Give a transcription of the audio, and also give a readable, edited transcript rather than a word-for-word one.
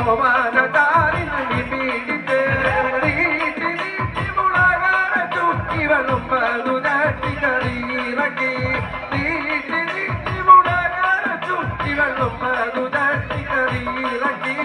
ഓമാനതാരിൽ പീഡിച്ച് നീട്ടി നീട്ടി മുളകാര ചുറ്റി വെള്ളം പതുനാട്ടി കറിയിറക്കി നീട്ടി നീട്ടി മുളകാര ചുറ്റി വെള്ളം പതുനാട്ടി കറിയിറക്കി